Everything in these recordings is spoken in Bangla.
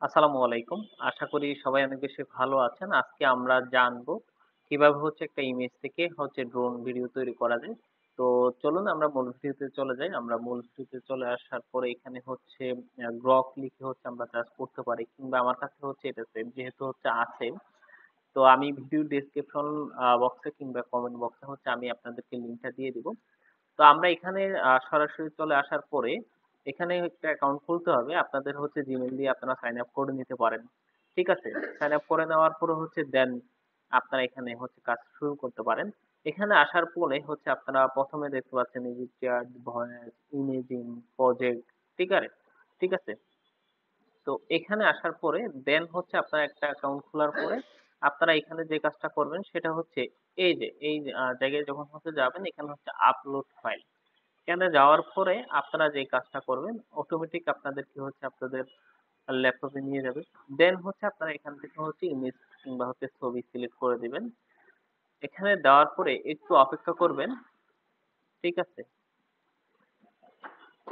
আসসালামু আলাইকুম। আশা করি সবাই অনেক বেশি ভালো আছেন। আজকে আমরা জানবো কিভাবে একটা ইমেজ থেকে ড্রোন ভিডিও তৈরি করা যায়। তো চলুন আমরা মূল ভিডিওতে চলে যাই। আমরা মূল ভিডিওতে চলে আসার পরে এখানে গ্রক লিখে আমরা সার্চ করতে পারি, কিংবা আমার কাছে এটা সেভ যেহেতু আছে। তো আমি ভিডিও ডেসক্রিপশন বক্সে কিংবা কমেন্ট বক্সে আমি আপনাদেরকে লিংকটা দিয়ে দিব। তো আমরা এখানে সরাসরি চলে আসার পরে এখানে একটা অ্যাকাউন্ট খুলতে হবে। আপনাদের জিমেইল দিয়ে আপনারা সাইন আপ করে নিতে পারেন। ঠিক আছে? সাইন আপ করে নেওয়ার পরে দেন আপনারা এখানে কাজ শুরু করতে পারেন। এখানে আসার পরে আপনারা ১ম এ দেখতে পাচ্ছেন এই যে চ্যাট, ভয়েস, ইমেজিং, প্রজেক্ট, ঠিক আছে? ঠিক আছে? তো এখানে আসার পরে দেন আপনারা একটা অ্যাকাউন্ট খোলার পরে আপনারা এখানে যে কাজটা করবেন সেটা এই যে জায়গায় যখন যাবেন, এখানে আপলোড ফাইল। এখানে যাওয়ার পরে আপনারা যে কাজটা করবেন অটোমেটিক আপনাদেরকে আপনাদের ল্যাপটপে নিয়ে যাবে। দেন আপনারা এখান থেকে ইমেজ কিংবা ছবি সিলেক্ট করে দিবেন। এখানে দেওয়ার পরে একটু অপেক্ষা করবেন। ঠিক আছে?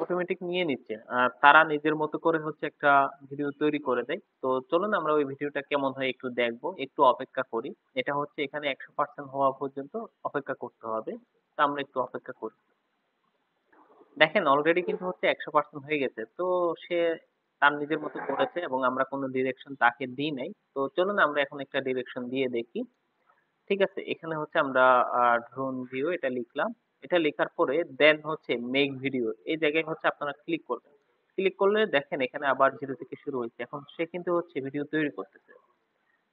অটোমেটিক নিয়ে নিচ্ছে। তারা নিজের মতো করে একটা ভিডিও তৈরি করে দেয়। তো চলুন আমরা ওই ভিডিওটা কেমন হয় একটু দেখবো। একটু অপেক্ষা করি। এটা এখানে 100% হওয়া পর্যন্ত অপেক্ষা করতে হবে। তো আমরা একটু অপেক্ষা করি। দেখেন অলরেডি কিন্তু 100% হয়ে গেছে। তো সে তার নিজের মতো করেছে এবং আমরা কোনো ডিরেকশন তাকে দিই নাই। তো চলুন আমরা এখন একটা ডিরেকশন দিয়ে দেখি। ঠিক আছে? এখানে আমরা ড্রোন ভিউ এটা লিখলাম। এটা লেখার পরে দেন মেক ভিডিও এই জায়গায় আপনারা ক্লিক করবেন। ক্লিক করলে দেখেন এখানে আবার 0 থেকে শুরু হয়েছে। এখন সে কিন্তু ভিডিও তৈরি করতেছে।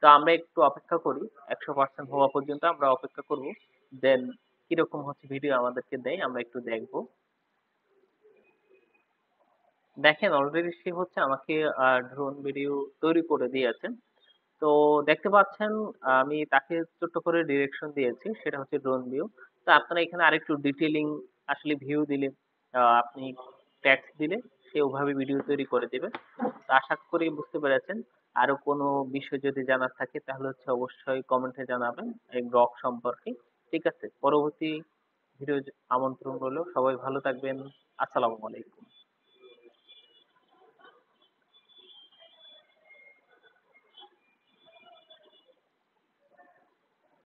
তো আমরা একটু অপেক্ষা করি। 100% হওয়া পর্যন্ত আমরা অপেক্ষা করব। দেন কিরকম ভিডিও আমাদেরকে দেয় আমরা একটু দেখব। দেখেন অলরেডি সে আমাকে ড্রোন ভিডিও তৈরি করে দিয়েছে। তো দেখতে পাচ্ছেন আমি তাকে ছোট্ট করে ডিরেকশন দিয়েছি, সেটা ড্রোন ভিউ। তো আপনারা এখানে আরেকটু ডিটেইলিং আসলে ভিউ দিলে আপনি টেক্সট দিলে সে ওভাবে ভিডিও তৈরি করে দিবে। তো আশা করি বুঝতে পেরেছেন। আরো কোনো বিষয় যদি জানার থাকে তাহলে অবশ্যই কমেন্টে জানাবেন এই গ্রক সম্পর্কে। ঠিক আছে? পরবর্তী ভিডিও আমন্ত্রণ রইলো। সবাই ভালো থাকবেন। আসসালামু আলাইকুম।